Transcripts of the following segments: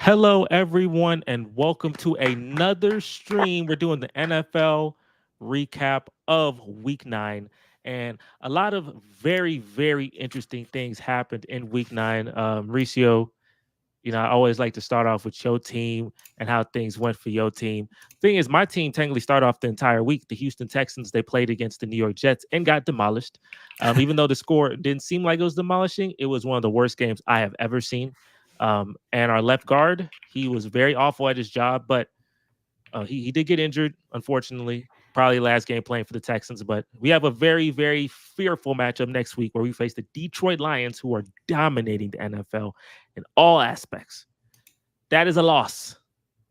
Hello, everyone, and welcome to another stream. We're doing the NFL recap of Week 9, and a lot of very, very interesting things happened in Week 9. Mauricio, I always like to start off with your team and how things went for your team. Thing is, my team technically started off the entire week. The Houston Texans, they played against the New York Jets and got demolished. Even though the score didn't seem like it was demolishing, it was one of the worst games I have ever seen. And our left guard, he was very awful at his job, but he did get injured, unfortunately. Probably last game playing for the Texans, but we have a very, very fearful matchup next week where we face the Detroit Lions, who are dominating the NFL in all aspects. That is a loss.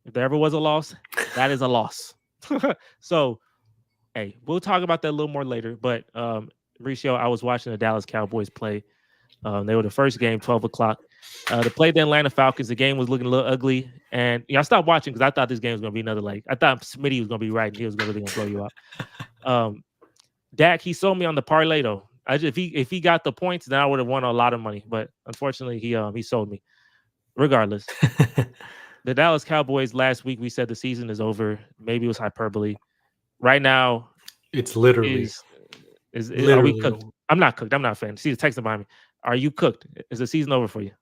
If there ever was a loss, that is a loss. So, hey, we'll talk about that a little more later. But Mauricio, I was watching the Dallas Cowboys play. They were the first game, 12 o'clock. They played the Atlanta Falcons. The game was looking a little ugly. And I stopped watching because I thought this game was going to be another I thought Smitty was going to be right and he was really going to blow you up. Dak, he sold me on the parlay, though. If he got the points, then I would have won a lot of money. But unfortunately, he sold me. Regardless, the Dallas Cowboys last week, we said the season is over. Maybe it was hyperbole. Right now, it's literally. Are we cooked? I'm not cooked. I'm not a fan. See the text behind me. Are you cooked? Is the season over for you?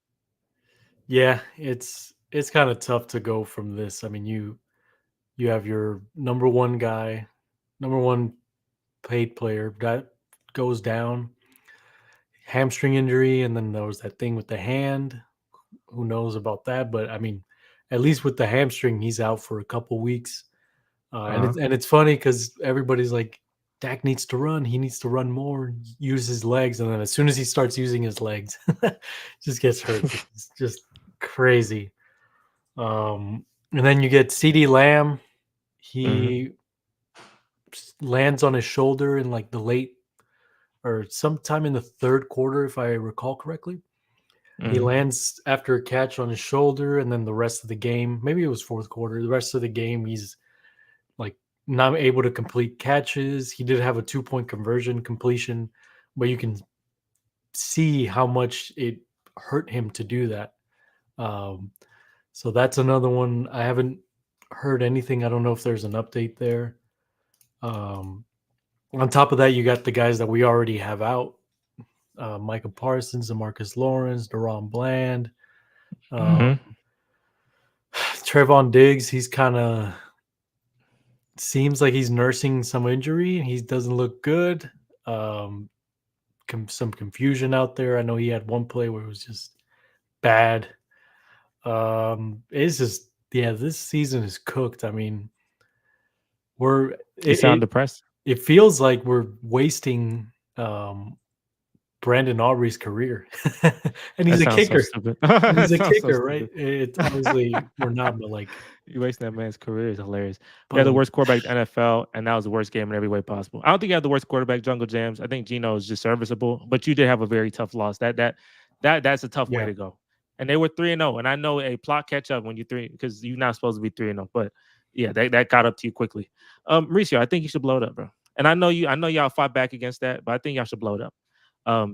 Yeah, it's kind of tough to go from this. I mean, you have your number one guy, number one paid player that goes down, hamstring injury, and then there was that thing with the hand. Who knows about that? But I mean, at least with the hamstring, he's out for a couple weeks. And it's funny because everybody's like, Dak needs to run. He needs to run more, use his legs. And then as soon as he starts using his legs, just gets hurt. It's just crazy. And then you get CD Lamb. He lands on his shoulder in like the late or sometime in the third quarter, if I recall correctly. He lands after a catch on his shoulder, and then the rest of the game, maybe it was fourth quarter, the rest of the game, he's like not able to complete catches. He did have a 2-point conversion completion, but you can see how much it hurt him to do that. So that's another one. I haven't heard anything. I don't know if there's an update there. On top of that, you got the guys that we already have out. Micah Parsons, Demarcus Lawrence, Deron Bland. Trevon Diggs, he's kind of seems like he's nursing some injury. He doesn't look good. Some confusion out there. I know he had one play where it was just bad. It's just, this season is cooked. I mean, you sound depressed. It feels like we're wasting Brandon Aubrey's career. And he's a kicker. He's a kicker, right? It's obviously we're not, but like you wasting that man's career is hilarious. You had the worst quarterback in the NFL, and that was the worst game in every way possible. I don't think you have the worst quarterback, Jungle Jams. I think Geno is just serviceable, but you did have a very tough loss. That's a tough way to go. And they were 3-0, and I know a plot catch up when you 3 because you're not supposed to be 3-0, but yeah, that got up to you quickly. Mauricio, I think you should blow it up, bro. And I know y'all fought back against that, but I think y'all should blow it up.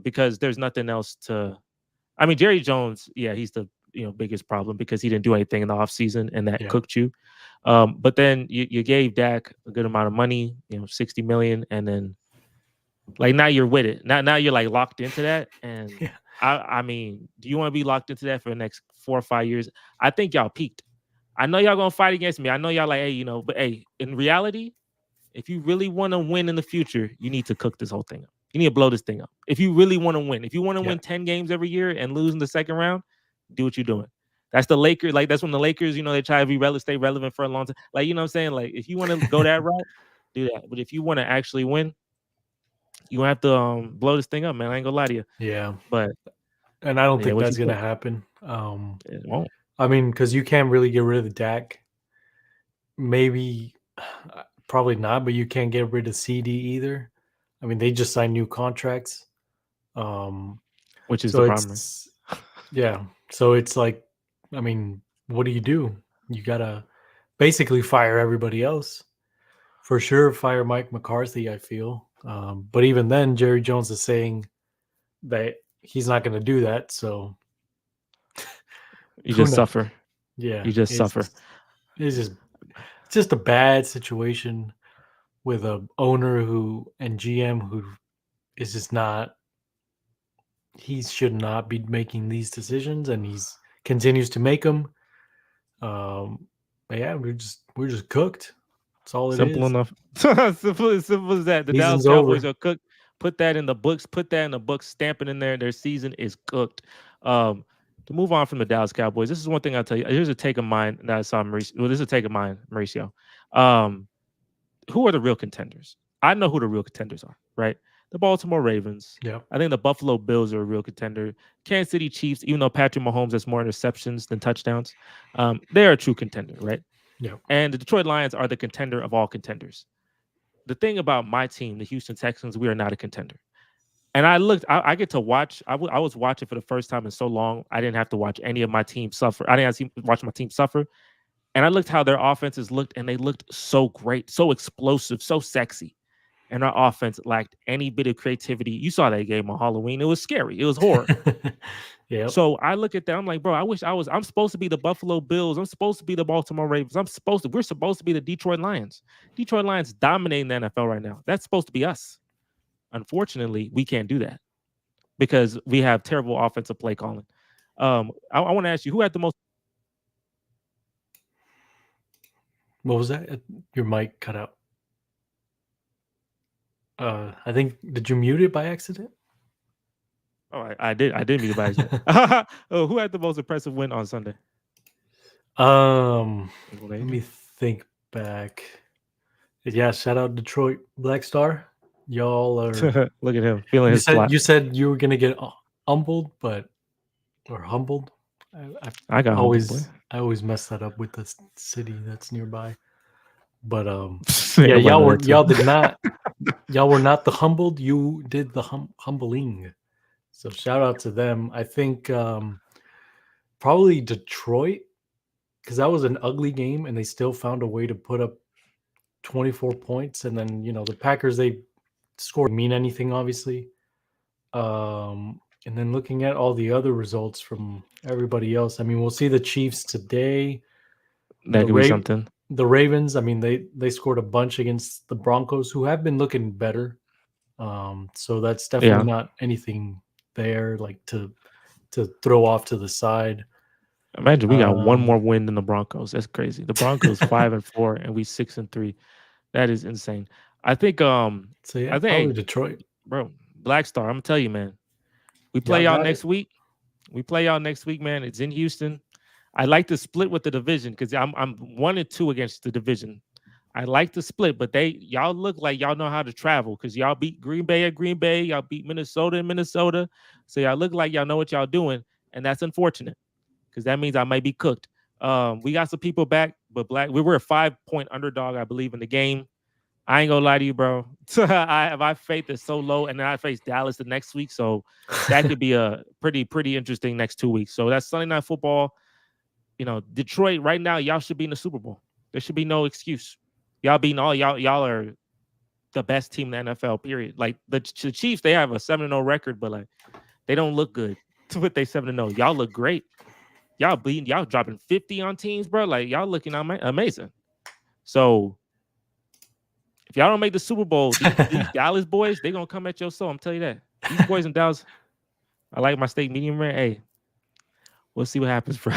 Because there's nothing else to. I mean, Jerry Jones, he's the biggest problem because he didn't do anything in the offseason and that cooked you. But then you gave Dak a good amount of money, $60 million, and then like now you're with it. Now you're like locked into that. And I mean, do you want to be locked into that for the next 4 or 5 years? I think y'all peaked. I know y'all gonna fight against me. I know y'all like, hey, but hey, in reality, if you really want to win in the future, you need to cook this whole thing up. You need to blow this thing up. If you really want to win, if you want to win 10 games every year and lose in the second round, do what you're doing. That's the Lakers. Like, that's when the Lakers, they try to stay relevant for a long time. Like, you know what I'm saying? Like, if you want to go that route, do that. But if you want to actually win, you gonna have to blow this thing up, man. I ain't gonna lie to you. Yeah. And I don't think that's gonna happen. It won't. I mean, because you can't really get rid of the Dak. Maybe, probably not, but you can't get rid of CD either. I mean, they just signed new contracts. Which is the problem. Yeah. So it's like, I mean, what do? You got to basically fire everybody else. For sure, fire Mike McCarthy, I feel. But even then, Jerry Jones is saying that he's not going to do that. So you just suffer. Yeah, You just suffer. it's just it's just a bad situation with a owner who and GM who is just not he should not be making these decisions, and he's continues to make them. But yeah, we're just cooked. That's all it Simple is. enough. Simple as that. The Dallas Season's Cowboys over. are cooked. Put that in the books. Put that in the books. Stamp it in there. Their season is cooked. Um, to move on from the Dallas Cowboys, this is one thing I'll tell you. Here's a take of mine that I saw Mauricio. Well, this is a take of mine, Mauricio. Um, who are the real contenders? I know who the real contenders are, right? The Baltimore Ravens. Yeah, I think the Buffalo Bills are a real contender. Kansas City Chiefs, even though Patrick Mahomes has more interceptions than touchdowns, they're a true contender, right? yeah. And the Detroit Lions are the contender of all contenders. The thing about my team, the Houston Texans, we are not a contender. And I looked, I get to watch. I was watching for the first time in so long. I didn't have to watch any of my team suffer. I didn't have to watch my team suffer. And I looked how their offenses looked, and they looked so great, so explosive, so sexy. And our offense lacked any bit of creativity. You saw that game on Halloween. It was scary. It was horror. Yep. So I look at that. I'm like, bro, I wish I was. I'm supposed to be the Buffalo Bills. I'm supposed to be the Baltimore Ravens. We're supposed to be the Detroit Lions. Detroit Lions dominating the NFL right now. That's supposed to be us. Unfortunately, we can't do that because we have terrible offensive play calling. I want to ask you, who had the most? What was that? Your mic cut out. I think did you mute it by accident? Oh, I did. I did meet by accident. Oh, who had the most impressive win on Sunday? Let me think back. Yeah, shout out Detroit Black Star. Y'all are. Look at him feeling his You spot. said you were gonna get humbled, but or humbled. I got humbled, boy. I always mess that up with the city that's nearby. But Ain't yeah, nobody know that too. y'all were not the humbled. You did the humbling. So shout out to them. I think probably Detroit, because that was an ugly game and they still found a way to put up 24 points. And then the Packers, they scored mean anything obviously. And then looking at all the other results from everybody else, I mean, we'll see the Chiefs today. That The could be something. the Ravens, I mean, they scored a bunch against the Broncos, who have been looking better. So that's definitely Yeah. not anything there like to throw off to the side. Imagine we got one Um, more win than the Broncos. That's crazy. The Broncos 5-4 and we 6-3. That is insane. I think so yeah, I probably think Detroit. bro, Black Star, I'm gonna tell you, man. We play Y'all y'all got it. next week. We play y'all next week, man. It's in Houston. I like to split with the division because I'm 1-2 against the division. I like to split, but y'all look like y'all know how to travel because y'all beat Green Bay at Green Bay, y'all beat Minnesota in Minnesota. So y'all look like y'all know what y'all doing, and that's unfortunate because that means I might be cooked. We got some people back, but we were a 5-point underdog, I believe, in the game. I ain't gonna lie to you, bro. My faith is so low, and then I face Dallas the next week, so that could be a pretty interesting next 2 weeks. So that's Sunday Night Football. Detroit right now, y'all should be in the Super Bowl. There should be no excuse. Y'all beating all y'all. Y'all are the best team in the NFL. Period. Like the Chiefs, they have a 7-0 record, but like they don't look good with they 7-0. Y'all look great. Y'all dropping 50 on teams, bro. Like y'all looking amazing. So if y'all don't make the Super Bowl, these Dallas boys, they gonna come at your soul. I'm telling you that. These boys in Dallas, I like my steak medium rare. Hey, we'll see what happens, bro.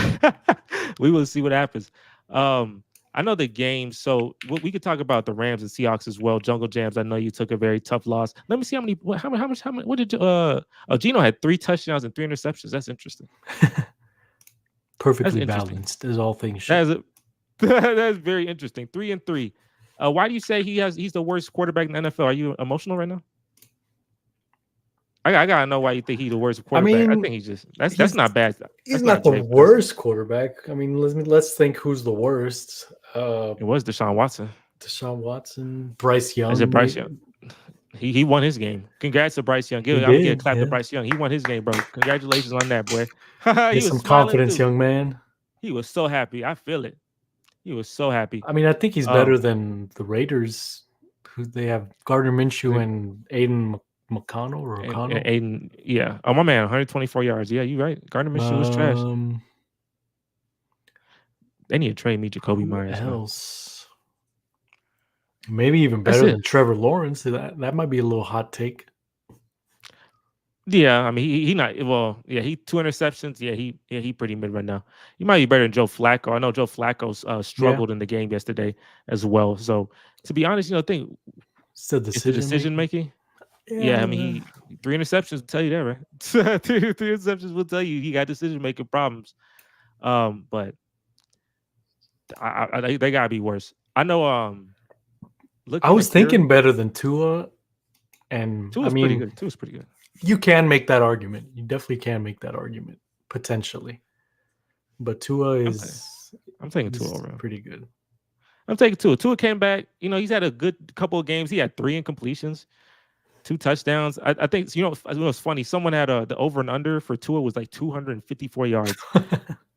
We will see what happens. I know the game, so we could talk about the Rams and Seahawks as well. Jungle Jams, I know you took a very tough loss. Let me see how many. What did you? Gino had 3 touchdowns and 3 interceptions. That's interesting. That's Perfectly interesting. balanced, as all things That should. that's very interesting. 3-3. Why do you say he's the worst quarterback in the NFL? Are you emotional right now? I gotta know why you think he's the worst I quarterback. I mean, think he's just that's he's not bad. he's That's not not the great. That's worst quarterback. I mean, let's think who's the worst. it was Deshaun Watson. Deshaun Watson, Bryce Is it Young, Bryce maybe. Young? He won his game. Congrats to Bryce Young. He I'm gonna give a did, clap to yeah. Bryce Young. He won his game, bro. Congratulations on that, boy. Get He was some smiling confidence, too. young man. He was so happy. I feel it. He was so happy. I mean, I think he's better than the Raiders, who they have Gardner Minshew and Aiden McConnell or and O'Connell. Aiden, yeah. Oh, my man, 124 yards. Yeah, you right. Gardner Minshew was trash. Um, They need to trade me Jacoby Who Myers, man. else? Maybe even That's better it. than Trevor Lawrence. That might be a little hot take. Yeah, I mean he not well. Yeah, he 2 interceptions. He pretty mid right now. He might be better than Joe Flacco. I know Joe Flacco Yeah, struggled in the game yesterday as well. So to be honest, the thing it's the is the decision decision making. making. Yeah, I mean Yeah, 3 interceptions will tell you that, right? Three interceptions will tell you he got decision making problems. But they gotta be worse. I know. I Looking was at their thinking better than Tua, and two I is pretty mean, good. Two is pretty good. you can make that argument. You definitely can make that argument potentially, but Tua I'm taking I'm taking two is over. pretty good. I'm taking Tua. Tua came back. He's had a good couple of games. He had 3 incompletions, 2 touchdowns. I think it was funny. Someone had the over and under for Tua was like 254 yards,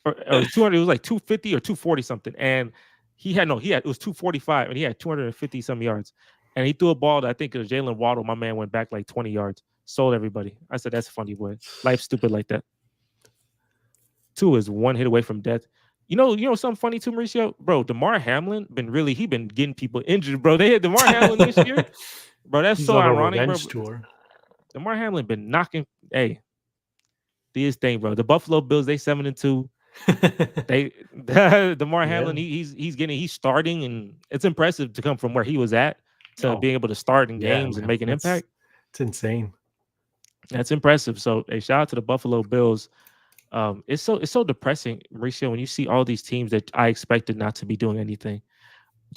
or 200. It was like 250 or 240 something. And he had it was 245, and he had 250 some yards. And he threw a ball that I think it was Jalen Waddle. My man went back like 20 yards. Sold everybody. I said that's funny, boy. Life's stupid like that. Tua is one hit away from death. Something funny too, Mauricio, bro. Damar Hamlin he been getting people injured, bro. They had Damar Hamlin this year, bro. That's He's so on a ironic, bro. revenge tour. Damar Hamlin been knocking. Hey, do his thing, bro. The Buffalo Bills, they 7-2. They Damar Yeah. Hamlin, he's starting, and it's impressive to come from where he was at to Oh, being able to start in yeah, games and man. make an impact. It's insane. That's impressive. So, hey, shout out to the Buffalo Bills. It's so depressing, Mauricio, when you see all these teams that I expected not to be doing anything.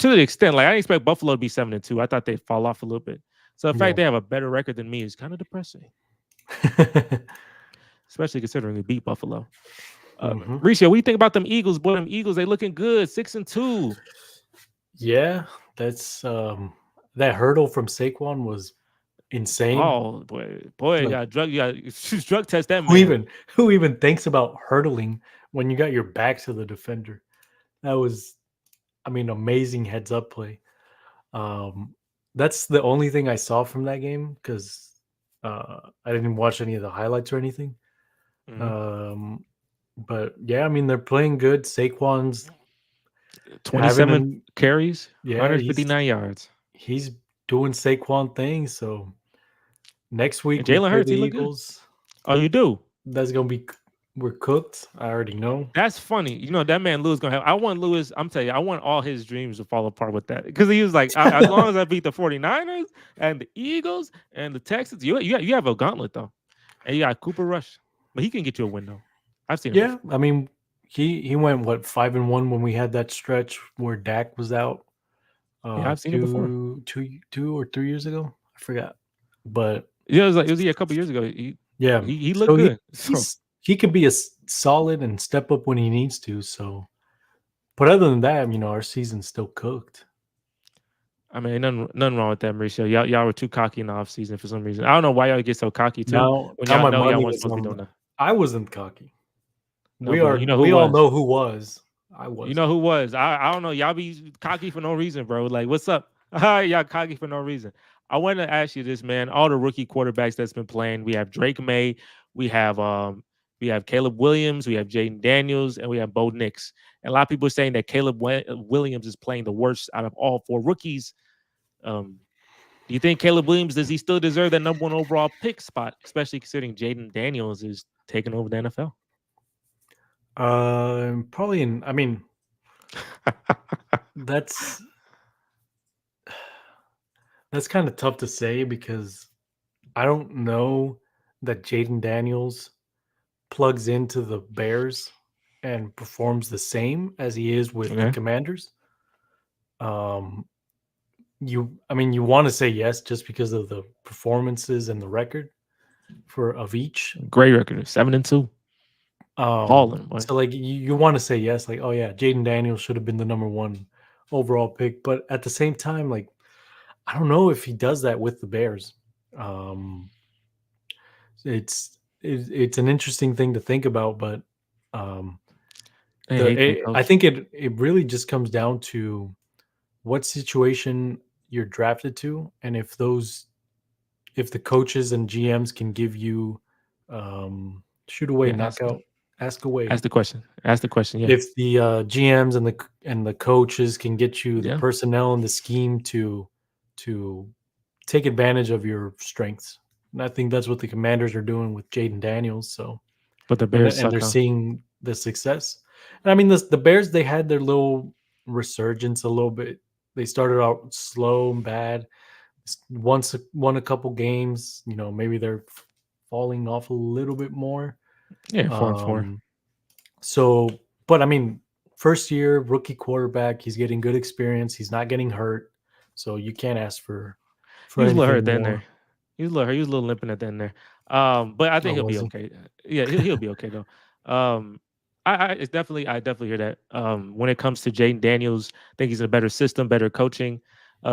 To the extent, like I didn't expect Buffalo to be 7-2. I thought they'd fall off a little bit. So the Yeah. fact they have a better record than me is kind of depressing, especially considering we beat Buffalo. hmm Mauricio, what do you think about them Eagles? Boy, them Eagles, they looking good, 6-2. Yeah, that's that hurdle from Saquon was insane. Oh boy, Like you got drug test that who man. even who even thinks about hurdling when you got your back to the defender? That was, I mean, amazing heads up play. Um, that's the only thing I saw from that game because I didn't watch any of the highlights or anything. Mhm. Um, but yeah, I mean they're playing good. Saquon's having 27 an carries, yeah, 159 yards. he's doing Saquon things. So next And week we Jalen play Hurts, the he look good. Eagles. Oh, you do? That's gonna be we're cooked. I already know. That's funny. That man Lewis gonna have. I want Lewis. I'm telling you, I want all his dreams to fall apart with that because he was like, as long as I beat the 49ers and the Eagles and the Texans, you have a gauntlet though, and you got Cooper Rush, but he can get you a win though. I've seen it Yeah, before. I mean he went what 5-1 when we had that stretch where Dak was out Yeah, I've seen it before. two or 3 years ago. I forgot. But Yeah, it was a couple years ago. yeah, He looked so good. So he could be a solid and step up when he needs to. So, but other than that, our season's still cooked. I mean, nothing wrong with that, Mauricio. Y'all were too cocky in the offseason for some reason. I don't know why y'all get so cocky too when Now y'all my know y'all money weren't is supposed to be on doing that. I wasn't cocky. No, but you know who We all was. know who was. I You know wasn't. who was. I don't know. Y'all be cocky for no reason, bro. Like, what's up? Y'all cocky for no reason. I want to ask you this, man. All the rookie quarterbacks that's been playing, we have Drake May, we have we have Caleb Williams, we have Jaden Daniels, and we have Bo Nix. And a lot of people are saying that Williams is playing the worst out of all four rookies. Um, do you think Caleb Williams does he still deserve that number one overall pick spot, especially considering Jaden Daniels is taking over the NFL? Probably in. I mean, that's that's kind of tough to say because I don't know that Jaden Daniels plugs into the Bears and performs the same as he is with the Okay, Commanders. Um, I mean, you want to say yes just because of the performances and the record of each. great record, 7-2, balling, boy. So like you want to say yes, like, oh yeah, Jaden Daniels should have been the number one overall pick, but at the same time, like I don't know if he does that with the Bears. Um, it's an interesting thing to think about, but um, I hate that I coach. think it really just comes down to what situation you're drafted to, and if the coaches and GMs can give you shoot away Yeah, that's knockout. Ask away. Ask the question. Ask the question. Yeah. If the GMs and the coaches can get you the Yeah. personnel and the scheme to take advantage of your strengths, and I think that's what the Commanders are doing with Jaden Daniels. So But the and Bears and they're suck, huh? seeing the success. And I mean, the Bears, they had their little resurgence a little bit. They started out slow and bad. Once won a couple games, maybe they're falling off a little bit more. Yeah, 4-4. Um, so, but I mean, first year rookie quarterback, he's getting good experience. He's not getting hurt, so you can't ask He for was a little hurt anything at the end more. there. He was a little limping at the end there. But I think Oh, he'll was be he? okay. Yeah, he'll be okay though. I definitely hear that. When it comes to Jaden Daniels, I think he's in a better system, better coaching.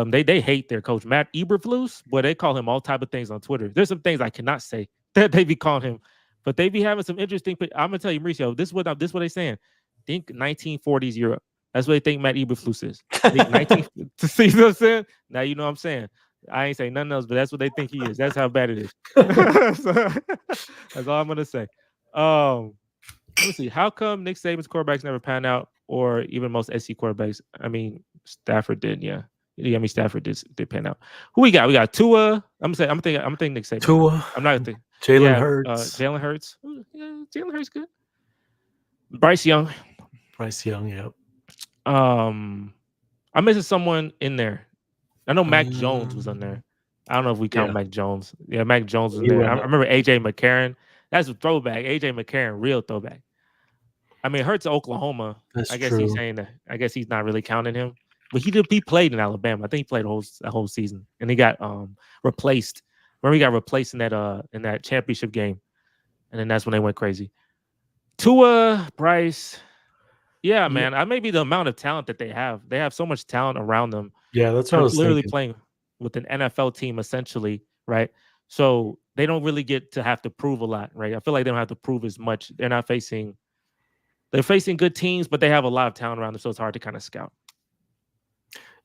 They hate their coach Matt Eberflus, but they call him all type of things on Twitter. There's some things I cannot say that they be calling him, but they be having some interesting. I'm gonna tell you, Mauricio, this is what they saying. Think 1940s Europe. That's what they think Matt Eberflus is. Think 19. To see what I'm saying? Now you know what I'm saying. I ain't saying nothing else, but that's what they think he is. That's how bad it is. So, that's all I'm gonna say. Um, let me see. How come Nick Saban's quarterbacks never pan out, or even most SC quarterbacks? I mean, Stafford did, yeah. Yeah, I mean Stafford did pan out. Who we got? We got Tua. I'm thinking Nick Saban. Tua, I'm not thinking. Jalen Yeah, Hurts, Jalen Hurts. Yeah, Jalen Hurts good. Bryce Young. Bryce Young. Yep. I'm missing someone in there. I know Mac Jones was on Um, there. I don't know if we count yeah, Mac Jones. Yeah, Mac Jones was in he there. I went up. remember AJ McCarron. That's a throwback. AJ McCarron, real throwback. I mean, Hurts Oklahoma. That's I guess he's true. saying that. I guess he's not really counting him. But he played in Alabama. I think he played the whole season. And he got replaced. Remember he got replaced in that championship game. And then that's when they went crazy. Tua, Bryce. Yeah, Yeah, man. I maybe the amount of talent that they have. They have so much talent around them. yeah, that's what I They're was literally thinking. playing with an NFL team essentially, right? So they don't really get to have to prove a lot, right? I feel like they don't have to prove as much. They're facing good teams, but they have a lot of talent around them, so it's hard to kind of scout.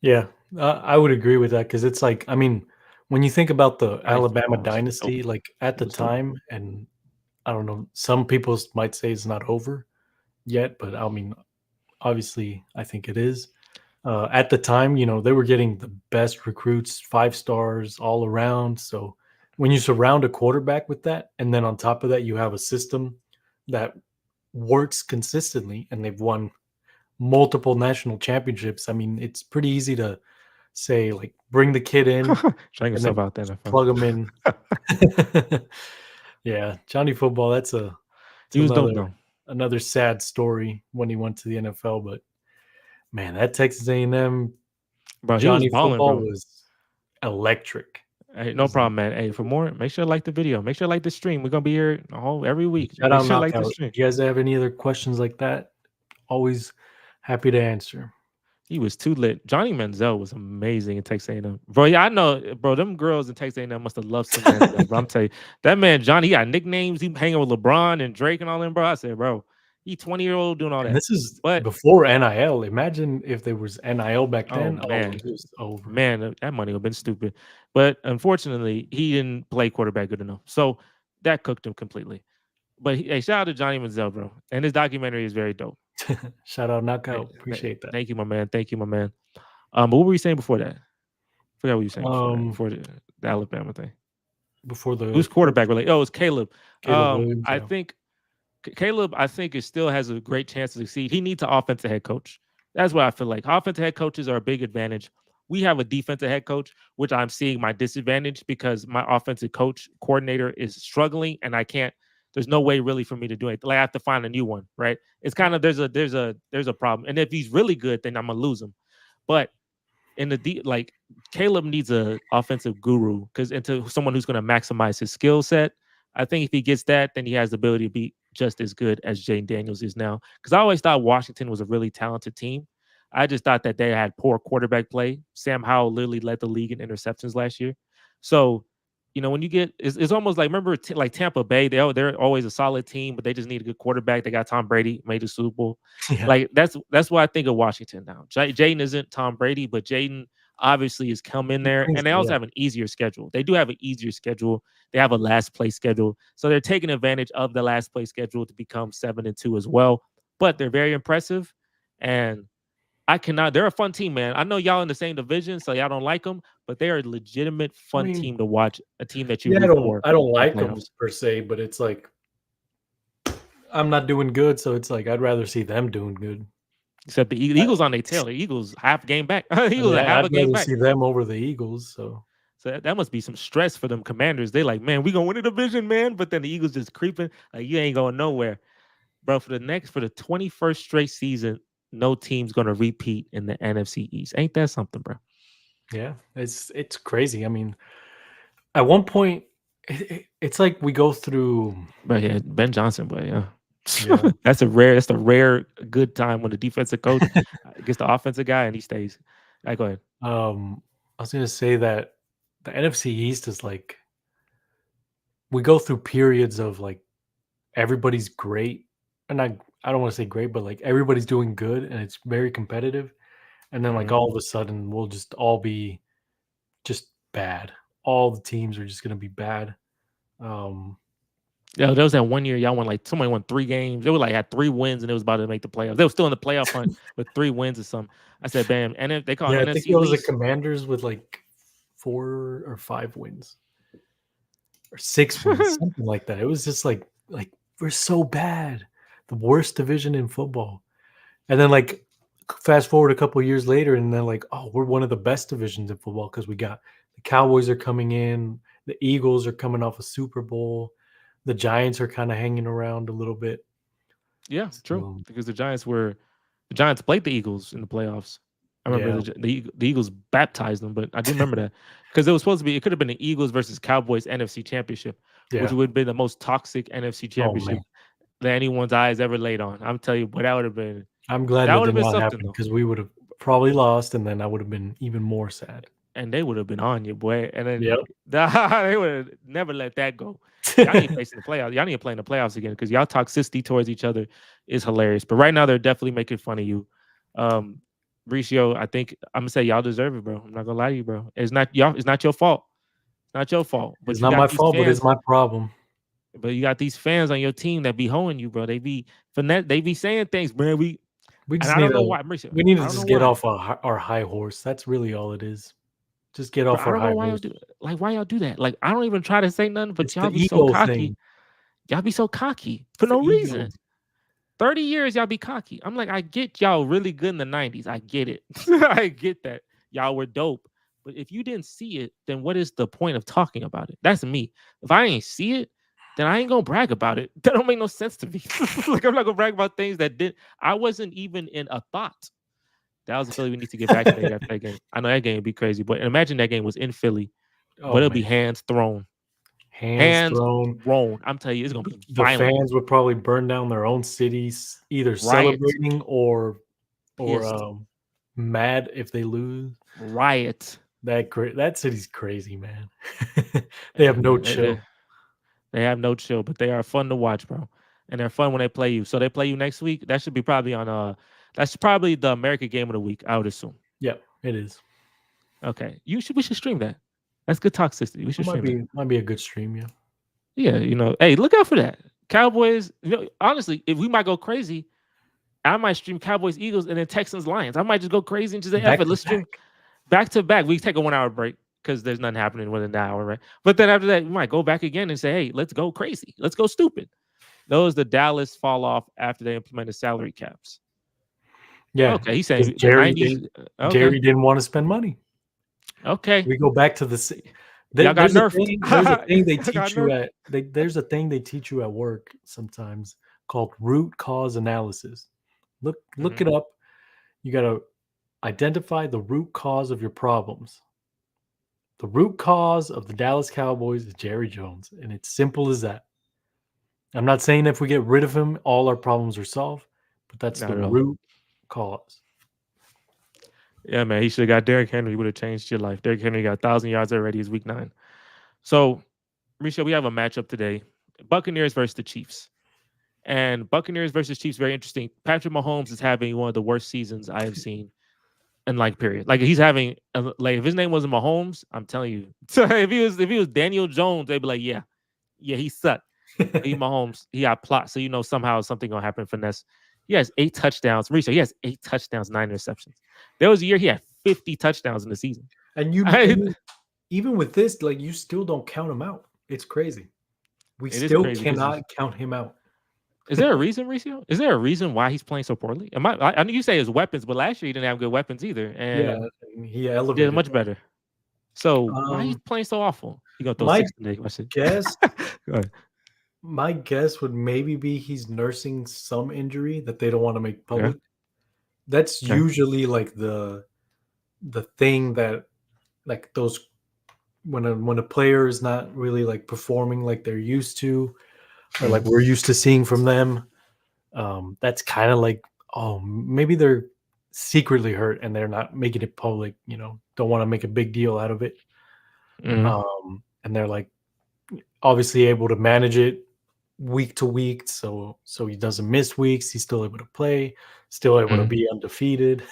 Yeah, I would agree with that because it's like, I mean, when you think about the Johnny Alabama football was dope. dynasty, like at It the was dope. time, and I don't know, some people might say it's not over yet, but I mean, obviously, I think it is. At the time, they were getting the best recruits, 5 stars all around. So when you surround a quarterback with that, and then on top of that, you have a system that works consistently, and they've won multiple national championships. I mean, it's pretty easy to say, like, bring the kid in Trying and yourself then out there, just NFL. plug him in. Yeah, Johnny Football. It's He was dope another though, another sad story when he went to the NFL. But man, that Texas A&M bro. He was Johnny balling, Football bro. was electric. Hey, It no was problem, man. Hey, for more, make sure to like the video. Make sure to like the stream. We're gonna be here every week. shout Make out sure to like the Knockout. stream. You guys have any other questions like that? Always happy to answer. He was too lit. Johnny Manziel was amazing in Texas A&M, bro. Yeah, I know, bro. Them girls in Texas A&M must have loved some Manziel, bro. I'm telling you, that man Johnny, he got nicknames. He hanging with LeBron and Drake and all them, bro. I said, bro, he 20-year-old doing all And that. this is But before NIL. Imagine if there was NIL back oh then. Oh, man, it was over. that money would have been stupid. But unfortunately, he didn't play quarterback good enough, so that cooked him completely. But hey, shout out to Johnny Manziel, bro. And his documentary is very dope. Shout out Hey, Knockout. Appreciate that. thank you, my man. Thank you, my man. But what were you saying before that? Forgot what you were saying before that. Um, Before the Alabama thing. before Who's the quarterback question, related? Oh, it's Caleb. Caleb Williams. I Yeah, think Caleb, I think, is still has a great chance to succeed. He needs an offensive head coach. That's what I feel like. Offensive head coaches are a big advantage. We have a defensive head coach, which I'm seeing my disadvantage because my offensive coach coordinator is struggling, and I can't. There's no way really for me to do it. Like I have to find a new one, right? It's kind of there's a problem, and if he's really good, then I'm gonna lose him. But in like Caleb needs a offensive guru because into someone who's going to maximize his skill set. I think if he gets that, then he has the ability to be just as good as Jane Daniels is now. Because I always thought Washington was a really talented team. I just thought that they had poor quarterback play. Sam Howell literally led the league in interceptions last year. So, when you get, it's almost like remember like Tampa Bay, they're always a solid team, but they just need a good quarterback. They got Tom Brady, made the Super Bowl. yeah, Like that's why I think of Washington now. Jaden isn't Tom Brady, but Jaden, obviously has come in He there, brings and they it, also yeah. have an easier schedule. They do have an easier schedule. They have a last place schedule, so they're taking advantage of the last place schedule to become 7-2 as well. But they're very impressive, and I cannot. They're a fun team, man. I know y'all in the same division, so y'all don't like them, but they are a legitimate I fun mean, team to watch. A team that you yeah, root for I don't in the like them playoffs. per se, but it's like I'm not doing good, so it's like I'd rather see them doing good. Except the Eagles on their tail. The Eagles half game back. Eagles are Yeah, half I'd a game rather back. see them over the Eagles. So So that must be some stress for them Commanders. They like, man, we gonna win the division, man. But then the Eagles just creeping. Like you ain't going nowhere, bro. For the 21st straight season, no team's gonna repeat in the NFC East. Ain't that something, bro? yeah, it's crazy. I mean, at one point, it's like we go through. But yeah, Ben Johnson, but yeah. Yeah, That's a rare good time when the defensive coach gets the offensive guy and he stays. Go ahead. I was gonna say that the NFC East is like we go through periods of like everybody's great, and I don't want to say great, but like everybody's doing good, and it's very competitive. And then like Mhm. all of a sudden, we'll just all be just bad. All the teams are just gonna be bad. Um, Yeah, there was that one year y'all won like somebody won 3 games. They were like had 3 wins and it was about to make the playoffs. They were still in the playoff hunt with 3 wins or something. I said, bam, and they call it yeah, I think NFC it was the least. Commanders with like 4 or 5 wins or 6 wins, something like that. It was just like we're so bad, the worst division in football. And then like fast forward a couple of years later, and then like, oh, we're one of the best divisions in football because we got the Cowboys are coming in, the Eagles are coming off a Super Bowl, the Giants are kind of hanging around a little bit. Yeah, true. So Because the Giants played the Eagles in the playoffs. I remember yeah, the Eagles baptized them, but I do remember that because it was supposed to be. It could have been the Eagles versus Cowboys NFC Championship, which yeah. would have been the most toxic NFC Oh man, Championship that anyone's eyes ever laid on. I'm telling you, but I'm glad that that would have did been not something happen though. because we would have probably lost, and then I would have been even more sad. And they would have been on you, boy. And then Yep. they would have never let that go. Y'all need to face in the playoffs. Y'all need to play in the playoffs again because y'all toxicity towards each other is hilarious. But right now, they're definitely making fun of you. Um, Ricio, I think I'm gonna say y'all deserve it, bro. I'm not gonna lie to you, bro. It's not y'all. It's not your fault. It's not your fault. It's But you not got my these fault, but it's fans. my problem. But you got these fans on your team that be hoeing you, bro. They be finesse. They be saying things, man. We And just I need don't know to why, Mauricio. we need to I don't know just get why. off our high horse. That's really all it is. Just get Bro, off I our don't know high why y'all horse. do like why y'all do that. Like I don't even try to say nothing, but It's the y'all be so ego cocky. thing. Y'all be so cocky for It's the no ego. reason. 30 years y'all be cocky. I'm like, I get y'all really good in the 90s. I get it. I get that. Y'all were dope. But if you didn't see it, then what is the point of talking about it? That's me. If I ain't see it, then I ain't gonna brag about it. That don't make no sense to me. Like I'm not gonna brag about things that did I wasn't even in a thought. Dallas and Philly, we need to get vaccinated after that game. I know that game would be crazy, but imagine that game was in Philly, but Oh it'll be man, hands thrown. hands Hands thrown. thrown. I'm telling you, it's gonna be The violent. fans would probably burn down their own cities, either Riot. celebrating or Pissed. mad if they lose. Riot. That city's crazy, man. They Yeah, have no man. chill. They have no chill, but they are fun to watch, bro. And they're fun when they play you. So they play you next week. That should be probably on that's probably the American game of the week, I would assume. Yeah, it is. Okay. We should stream that. That's good toxicity. We It should stream that. might be a good stream, yeah. Yeah, hey, look out for that. Cowboys, honestly, if we might go crazy, I might stream Cowboys, Eagles, and then Texans, Lions. I might just go crazy and just say, F Back it, to let's stream back. back to back. We take a 1 hour break because there's nothing happening within an hour, right? But then after that, we might go back again and say, hey, let's go crazy. Let's go stupid. Those the Dallas fall off after they implemented salary caps. Yeah, Okay, he's because saying the 90s. Okay, Jerry didn't wanna spend money. okay. We go back to Y'all got there's a nerfed. thing they Y'all got teach you nerfed. at there's a thing they teach you at work sometimes called root cause analysis. Look Mhm. it up. You gotta identify the root cause of your problems. The root cause of the Dallas Cowboys is Jerry Jones, and it's simple as that. I'm not saying if we get rid of him, all our problems are solved, but that's the Not at all. root cause. Yeah, man. He should have got Derrick Henry. Would have changed your life. Derrick Henry got 1,000 yards already. Is week 9. So, Risha, we have a matchup today: Buccaneers versus the Chiefs. And Buccaneers versus Chiefs, very interesting. Patrick Mahomes is having one of the worst seasons I have seen in like period. Like he's having like if his name wasn't Mahomes, I'm telling you. So if he was Daniel Jones, they'd be like, yeah, he sucked. But he Mahomes, he got plot. So somehow something gonna happen. Finesse. He has 8 touchdowns. Mauricio, he has 8 touchdowns, 9 interceptions. There was a year he had 50 touchdowns in the season. and you, I it mean, even with this, like you still don't count him out. It's crazy. We is still crazy because cannot count him out. is there a reason, Mauricio? Is there a reason why he's playing so poorly? I know you say his weapons, but last year he didn't have good weapons either, Yeah, and and he he did elevated much better. So why he's them. playing so awful? You gonna throw My 6 today? Watch it. guess, Go ahead. my guess would maybe be he's nursing some injury that they don't want to make Okay. public. That's Okay. usually like the thing that like those when a player is not really like performing like they're used to or like Mhm. we're used to seeing from them. That's kind of like, oh, maybe they're secretly hurt and they're not making it public. Don't want to make a big deal out of it. Mhm. And they're like obviously able to manage it week to week, so he doesn't miss weeks. He's still able to play, still able to Mhm. be undefeated.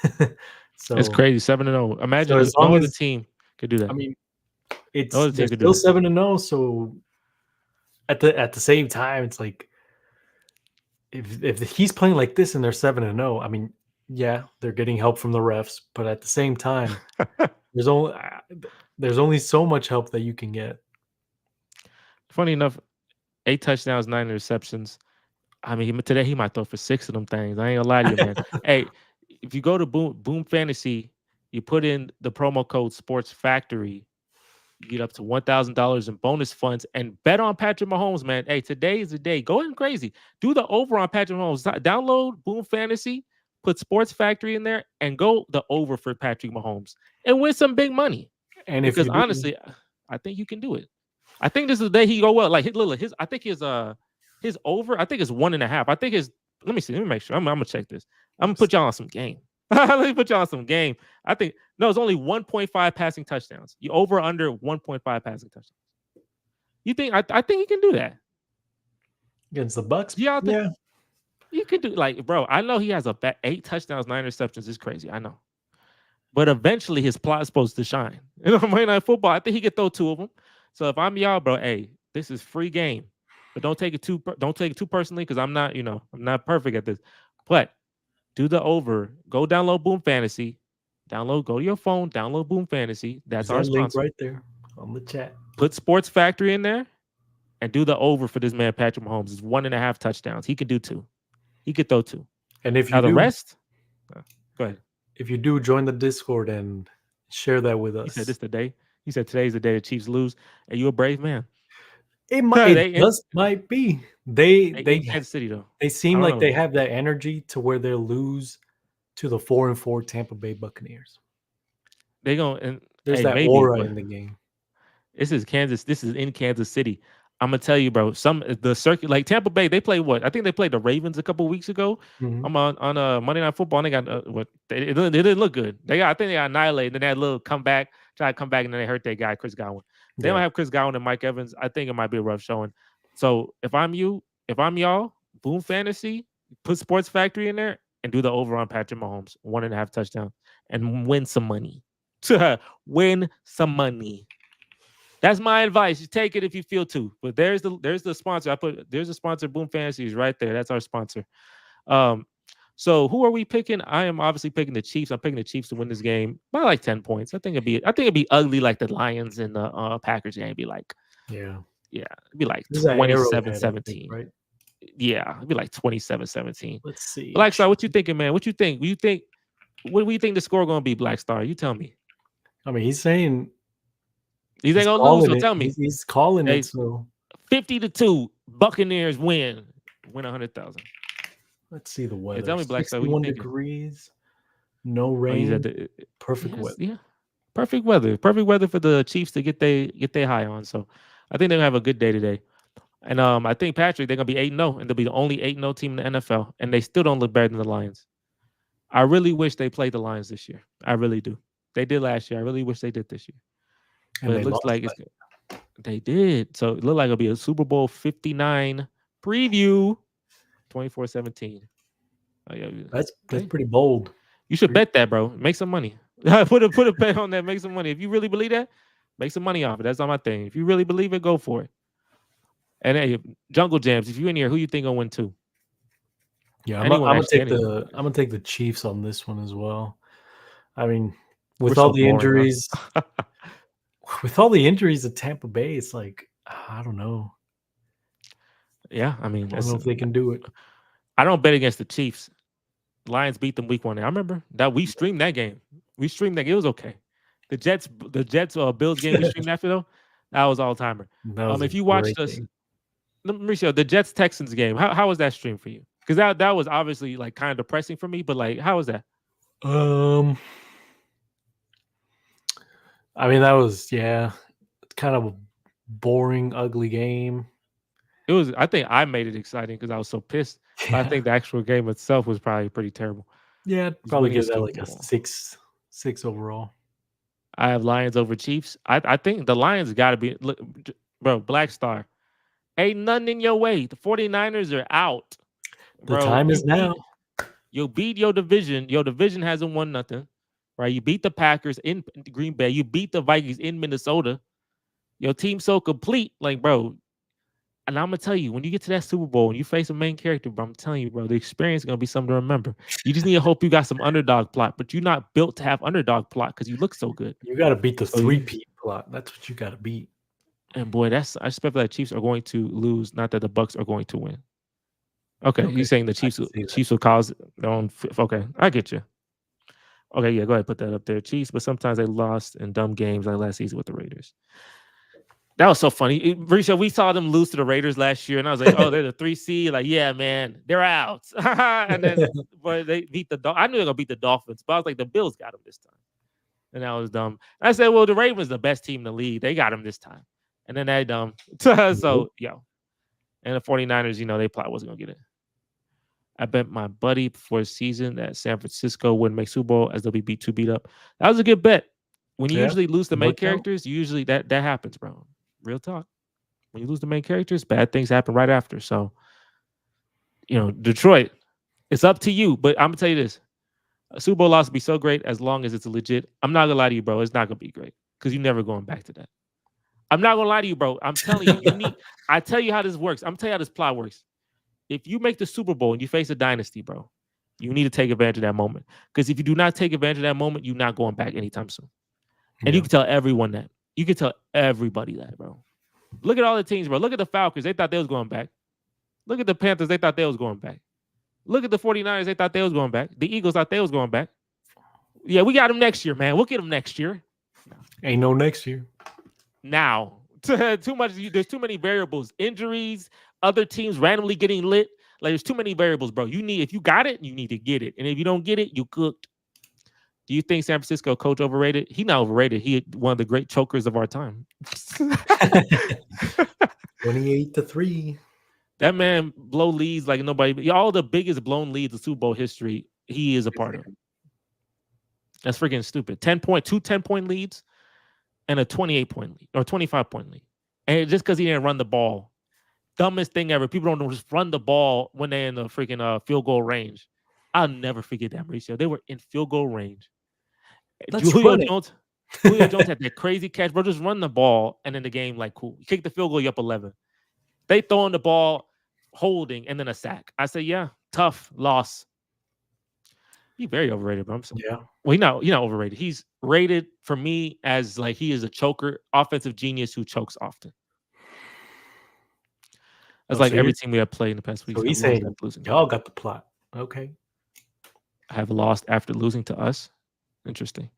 It's so crazy. 7-0. so Imagine as no long other as team could do I that. mean, No it's other they're team could do still that. 7-0. So at the same time, it's like if he's playing like this and they're 7-0, I mean, yeah, they're getting help from the refs, but at the same time, there's only there's only so much help that you can get. Funny enough, 8 touchdowns, 9 interceptions. I mean, today he might throw for 6 of them things. I ain't gonna lie to you, man. Hey, if you go to Boom Fantasy, you put in the promo code Sports Factory, you get up to $1,000 in bonus funds and bet on Patrick Mahomes, man. Hey, today is the day. Go in crazy. Do the over on Patrick Mahomes. Download Boom Fantasy, put Sports Factory in there, and go the over for Patrick Mahomes and win some big money. And if Because you do, honestly, I think you can do it. I think this is the day he go well. Like his I think his over, I think is 1.5. I think his let me see, let me make sure. I'm gonna check this. I'm gonna put y'all on some game. Let me put y'all on some game. I think no, it's only 1.5 passing touchdowns. You over under 1.5 passing touchdowns. You think I think he can do that? against the Bucks, Yeah, I think yeah, you can do like, bro. I know he has 8 touchdowns, 9 interceptions. It's crazy. I know. But eventually his plot is supposed to shine. Monday Night Football, I think he could throw 2 of them. So if I'm y'all, bro, hey, this is free game. But don't take it too personally because I'm not, I'm not perfect at this. But do the over. Go download Boom Fantasy. Go to your phone, download Boom Fantasy. there's That's our that link sponsor. right there on the chat. Put Sports Factory in there and do the over for this man, Patrick Mahomes. It's 1.5 touchdowns. He could do 2. He could throw 2. And Now the rest, go ahead. if you do join the Discord and share that with He said us, this the day. He said today's the day the Chiefs lose. And you a brave man. it they in just might be they they in they Kansas City though. they I seem don't like they know. have that energy to where they'll lose to the 4-4 Tampa Bay Buccaneers. They going and There's hey that maybe, aura but in the game. this is Kansas. This is in Kansas City. I'm gonna tell you, bro. The circuit like Tampa Bay, they play what? I think they played the Ravens a couple weeks ago. Mhm. I'm on Monday Night Football. And they got what? They didn't look good. I think they got annihilated. Then they had a little comeback, try to come back, and then they hurt their guy Chris Godwin. They don't Yeah, have Chris Godwin and Mike Evans. I think it might be a rough showing. So if I'm y'all, Boom Fantasy, put Sports Factory in there and do the over on Patrick Mahomes, 1.5 touchdown, and win some money. Win some money. That's my advice. You take it if you feel to. But there's the sponsor. There's a sponsor. Boom Fantasies right there. That's our sponsor. Um, so who are we picking? I am obviously picking the Chiefs. I'm picking the Chiefs to win this game by like 10 points. I think it'd be ugly like the Lions and the Packers game. It'd be like, yeah. yeah, it'd be like This is at twenty-seven Arrowhead, I think, seventeen. right? Yeah, it'd be like 27-17. Let's see. Black Star, what you thinking, man? What you think? What do you think the score gonna be, Black Star? You tell me. I mean, he's saying These ain't he's gonna lose, calling so it. tell me. He's calling it. Hey, So 50-2, Buccaneers win 100,000. let's see the Hey, weather. tell me, Black Star, what you 61 thinking? degrees, no Oh, he's at rain, the perfect yes, weather. yeah, perfect weather. Perfect weather for the Chiefs to get their high on. So I think they're gonna have a good day today. And I think Patrick, they're gonna be 8-0, and they'll be the only 8-0 team in the NFL, and they still don't look better than the Lions. I really wish they played the Lions this year. I really do. They did last year. I really wish they did this year. And But they it looks lost. like they did. So it looked like it'll be a Super Bowl 59 preview, 24-17. Oh, yeah. That's Okay. pretty bold. You should bet that, bro. Make some money. Put a bet on that. Make some money. If you really believe that, make some money off it. That's not my thing. If you really believe it, go for it. And hey, Jungle Jams, if you in here, who you think gonna win too? Yeah, Anyone actually, anyone. I'm gonna take the Chiefs on this one as well. I mean, We're with all so the boring, huh? injuries, with all the injuries at Tampa Bay, it's like I don't know. Yeah, I mean, I don't know it's, if they can do it. I don't bet against the Chiefs. Lions beat them week 1. I remember that we streamed that game. We streamed that. It was okay. The Jets Bills game we streamed after though, that was all timer. That was a If you watched great us, game. Mauricio, the Jets Texans game, how was that stream for you? Because that was obviously like kind of depressing for me, but like, how was that? Um, I mean, that was it's kind of a boring, ugly game. It was. I think I made it exciting because I was so pissed. But I Yeah, think the actual game itself was probably pretty terrible. yeah, I'd Because probably we get give that Super like a Bowl. six overall. I have Lions over Chiefs. I think the Lions got to be, look, bro, Black Star. Ain't nothing in your way. The 49ers are out. The Bro, time is now. you beat your division. Your division hasn't won nothing. Right? You beat the Packers in Green Bay. You beat the Vikings in Minnesota. Your team's so complete. Like, bro, and I'm gonna tell you, when you get to that Super Bowl and you face a main character, bro, I'm telling you, bro, the experience is gonna be something to remember. You just need to hope you got some underdog plot, but you're not built to have underdog plot because you look so good. You got to beat the So you, three-peat plot. That's what you got to beat. and boy, that's I expect that Chiefs are going to lose, not that the Bucks are going to win. Okay, you Okay, saying the I Chiefs can see that. Chiefs will cause their own. Okay, I get you. Okay, yeah, go ahead, put that up there. Chiefs, but sometimes they lost in dumb games like last season with the Raiders. That was so funny. Mauricio, we saw them lose to the Raiders last year, and I was like, "Oh, they're the 3 seed." Like, yeah, man, they're out. And then, but they beat the. I knew they were gonna beat the Dolphins, but I was like, the Bills got them this time, and that was dumb. And I said, "Well, the Ravens the best team in the league. They got them this time." And then they dumb. Nope. So, and the 49ers, they probably wasn't gonna get it. I bet my buddy before the season that San Francisco wouldn't make Super Bowl as they'll be beat up. That was a good bet. When you Yeah, usually lose the main worked out. characters, usually that happens, bro. Real talk. When you lose the main characters, bad things happen right after. So, Detroit, it's up to you. But I'm gonna tell you this: a Super Bowl loss will be so great as long as it's legit. I'm not gonna lie to you, bro. It's not gonna be great because you're never going back to that. I'm not gonna lie to you, bro. I'm telling you, you need. I tell you how this works. I'm telling you how this plot works. If you make the Super Bowl and you face a dynasty, bro, you need to take advantage of that moment. Because if you do not take advantage of that moment, you're not going back anytime soon. And you Yeah. can tell everyone that. You can tell everybody that, bro. Look at all the teams, bro. Look at the Falcons. They thought they was going back. Look at the Panthers. They thought they was going back. Look at the 49ers. They thought they was going back. The Eagles thought they was going back. Yeah, we got them next year, man. We'll get them next year. Ain't no next year. Now, too much. There's too many variables. Injuries, other teams randomly getting lit. Like there's too many variables, bro. If you got it, you need to get it. And if you don't get it, you cooked. Do you think San Francisco coach overrated? He not overrated. He one of the great chokers of our time. 28-3. That man blow leads like nobody. All the biggest blown leads of Super Bowl history, he is a part of. That's freaking stupid. 10-point leads and a 28-point lead or 25-point lead. And just because he didn't run the ball. Dumbest thing ever. People don't just run the ball when they're in the freaking field goal range. I'll never forget that, Mauricio. They were in field goal range. Let's Julio run it. Jones, Julio Jones had that crazy catch, bro. Just run the ball, and then the game, like, cool. You kick the field goal, you up 11. They throwing the ball, holding, and then a sack. I say, yeah, tough loss. He's very overrated, bro. Yeah. Well, he's not overrated. He's rated for me as like he is a choker, offensive genius who chokes often. That's Oh, like every team we have played in the past weeks so have he's lost saying after losing. y'all got the plot. Okay. Have lost after losing to us. Interesting.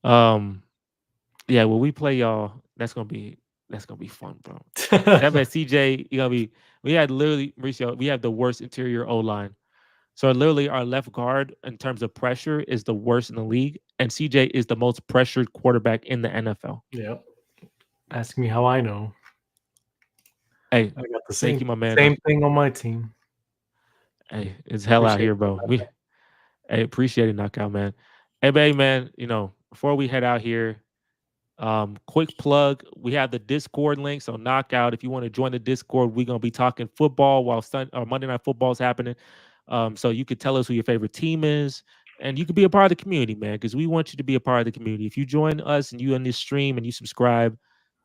Yeah, when we play y'all, that's gonna be fun, bro. That man CJ, you gonna be. We had literally, Mauricio, we have the worst interior O line. So literally, our left guard in terms of pressure is the worst in the league, and CJ is the most pressured quarterback in the NFL. Yeah. Ask me how I know. Hey, I got the thank same you, my man. same thing on my team. Hey, it's hell out Appreciate here, bro. it. Hey, appreciate it, knockout, man. Hey, babe, man. Before we head out here, quick plug. We have the Discord link. So knockout. If you want to join the Discord, we're gonna be talking football while Monday Night Football is happening. So you could tell us who your favorite team is. And you could be a part of the community, man, because we want you to be a part of the community. If you join us and you in this stream and you subscribe,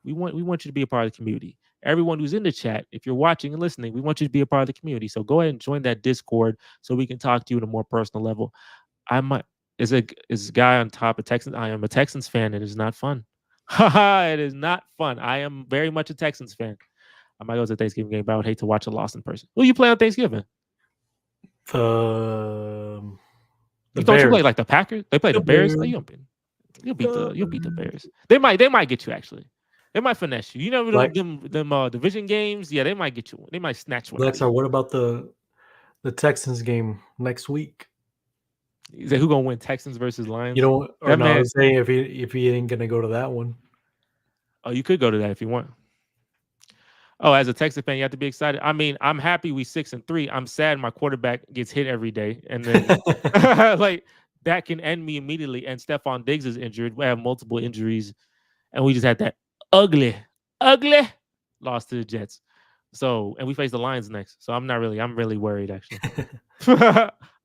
we want you to be a part of the community. Everyone who's in the chat, if you're watching and listening, we want you to be a part of the community. So go ahead and join that Discord so we can talk to you on a more personal level. I might is a guy on top of Texans. I am a Texans fan. It is not fun. It is not fun. I am very much a Texans fan. I might go to the Thanksgiving game, but I would hate to watch a loss in person. Who you play on Thanksgiving? The You the don't you Bears. play like the Packers? They play The the Bears. Oh, Bears. you'll beat the The Bears. They might get you actually. They might finesse you. You know Black them division games. Yeah, they might get you. They might snatch one out Black of Star. you. What about the Texans game next week? You say who gonna win? Texans versus You Lions. know, or That no? I man. was saying if he ain't gonna go to that one. Oh, you could go to that if you want. Oh, as a Texas fan, you have to be excited. I mean, I'm happy we 6-3. I'm sad my quarterback gets hit every day, and then like that can end me immediately. And Stephon Diggs is injured. We have multiple injuries, and we just had that ugly, ugly loss to the Jets. So, and we face the Lions next. So I'm not really. I'm really worried actually.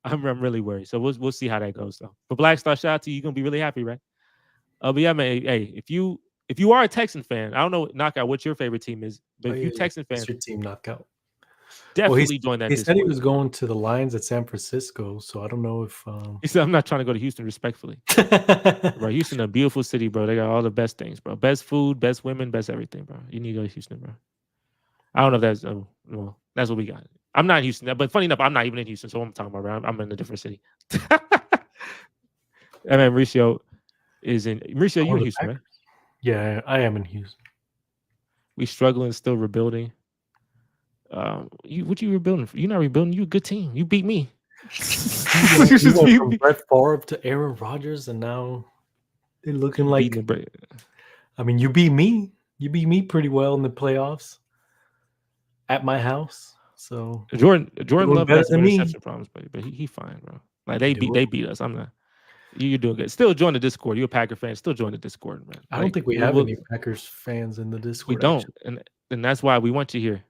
I'm really worried. So we'll see how that goes though. But Black Star, shout out to you. You're gonna be really happy, right? But yeah, man. Hey, if you are a Texan fan, I don't know, knockout, what your favorite team is, but Oh if yeah, you yeah. Texan It's fan, your team knockout. Well, definitely join that he said he Discord. was going to the Lions at San Francisco, so I don't know if He said, "I'm not trying to go to Houston, respectfully, bro. Houston, a beautiful city, bro. They got all the best things, bro. Best food, best women, best everything, bro. You need to go to Houston, bro. I don't know if that's well, that's what we got. I'm not in Houston, but funny enough, I'm not even in Houston, so what I'm talking about, bro. I'm in a different city. And then Mauricio is in Mauricio. You or in the Houston, right? Packers. Yeah, I am in Houston. We struggling, still rebuilding. What you rebuilding for? You're not rebuilding. You a good team. You beat me. We went from Brett Favre to Aaron Rodgers, and now they're looking You beating like. the Bra- I mean, you beat me. You beat me pretty well in the playoffs at my house. So Jordan doing Love better got some than me. interception problems, but he fine, bro. Like You do it. they beat us. I'm not. You're doing good. Still join the Discord. You're a Packer fan. Still join the Discord, man. I don't Like think we have any Packers fans in the we Discord. don't, Actually, and that's why we want you here.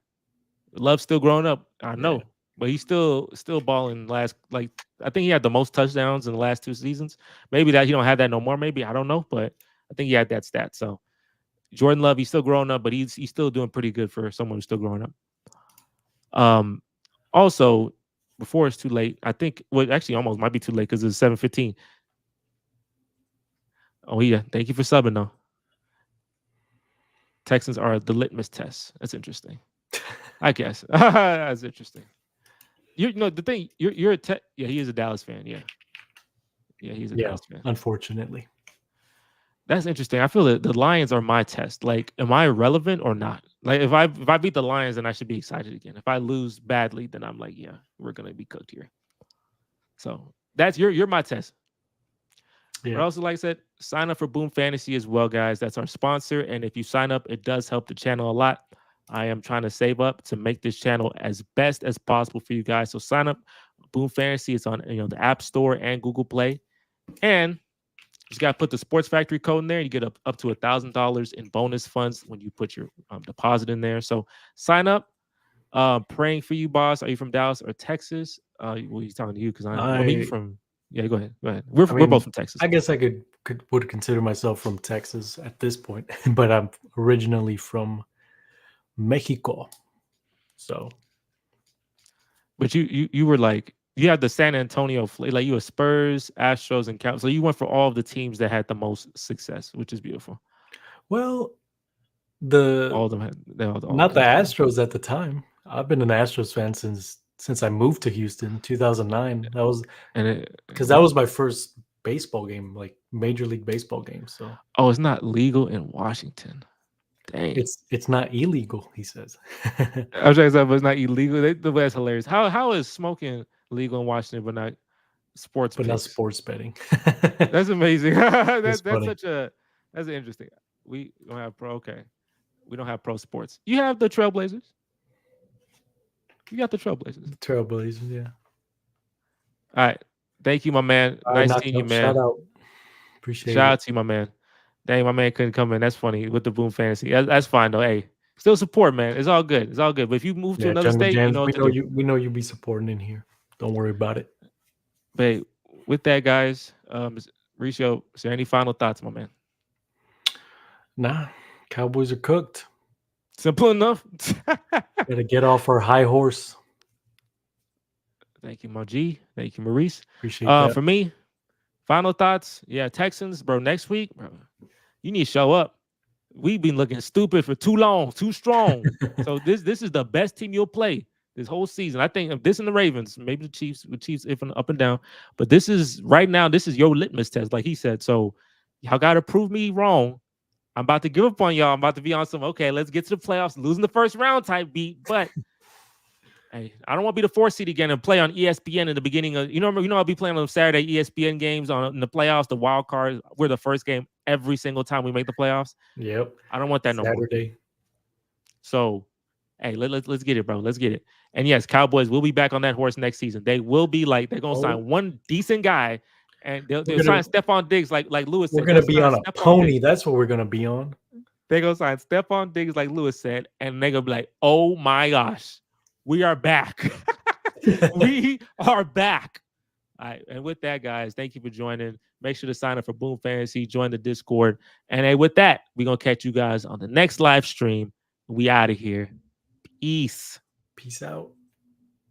Love's still growing up. I yeah. know, but he's still balling. Last, like, I think he had the most touchdowns in the last 2 seasons. Maybe that he don't have that no more. Maybe I don't know, but I think he had that stat. So Jordan Love, he's still growing up, but he's still doing pretty good for someone who's still growing up. Also, before it's too late, I think, well, actually almost might be too late because it's 7:15. Oh yeah, thank you for subbing though. Texans are the litmus test. That's interesting. I guess that's interesting. You know the thing. You're a yeah. He is a Dallas fan. Yeah, he's a Dallas fan. Unfortunately. That's interesting. I feel that the Lions are my test. Like, am I relevant or not? Like, if I beat the Lions, then I should be excited again. If I lose badly, then I'm like, yeah, we're gonna be cooked here. So that's you're my test. Yeah. But also, like I said, sign up for Boom Fantasy as well, guys. That's our sponsor. And if you sign up, it does help the channel a lot. I am trying to save up to make this channel as best as possible for you guys. So sign up. Boom Fantasy. It's on the App Store and Google Play. And you just got to put the Sports Factory code in there. You get up to $1,000 in bonus funds when you put your deposit in there. So sign up. Praying for you, boss. Are you from Dallas or Texas? Well, he's talking to you because I mean, you from. Yeah, go ahead. Go ahead. We're both from Texas. I guess I would consider myself from Texas at this point, but I'm originally from Mexico. So, but you were like, you had the San Antonio, like you were Spurs, Astros, and Cowboys. So you went for all of the teams that had the most success, which is beautiful. well, All of them had not the Astros at the time. I've been an Astros fan since I moved to Houston, 2009. That was because that was my first baseball game, like Major League Baseball game. So, it's not legal in Washington. Dang, it's not illegal, he says. I was trying to say, but it's not illegal. That's hilarious. How is smoking legal in Washington, but not sports? But not sports betting. That's amazing. That's funny. That's interesting. We don't have pro. Okay, we don't have pro sports. You have the Trailblazers. You got the Trailblazers. Trailblazers, yeah. All right. Thank you, my man. Nice seeing you, man. Shout out. Appreciate it. Shout out to you, my man. Dang, my man couldn't come in. That's funny with the Boom Fantasy. That's fine though. Hey, still support, man. It's all good. It's all good. But if you move to another state, Jams, we know you'll be supporting in here. Don't worry about it. Babe, with that, guys, Mauricio, is there any final thoughts, my man? Nah, Cowboys are cooked. Simple enough. Got to get off our high horse. Thank you, my G. Thank you, Maurice. Appreciate that. For me, final thoughts. Yeah, Texans, bro. Next week, bro, you need to show up. We've been looking stupid for too long, too strong. So this is the best team you'll play this whole season. I think of this and the Ravens, maybe the Chiefs, with Chiefs if up and down. But this is right now. This is your litmus test, like he said. So y'all got to prove me wrong. I'm about to give up on y'all. I'm about to be on some, okay, let's get to the playoffs, losing the first round type beat. But hey, I don't want to be the 4th seed again and play on ESPN in the beginning of, I'll be playing on Saturday ESPN games in the playoffs, the wild card. We're the first game every single time we make the playoffs. Yep. I don't want that no more. Saturday. So, hey, let's get it, bro. Let's get it. And yes, Cowboys will be back on that horse next season. They will be like, they're going to sign one decent guy, and they'll sign Stephon Diggs like Lewis said. We're going to be on a pony. That's what we're going to be on. They're going to sign Stephon Diggs like Lewis said, and they're going to be like, oh my gosh, we are back. We are back. All right. And with that, guys, thank you for joining. Make sure to sign up for Boom Fantasy, join the Discord. And hey, with that, we're going to catch you guys on the next live stream. We out of here. Peace. Peace out.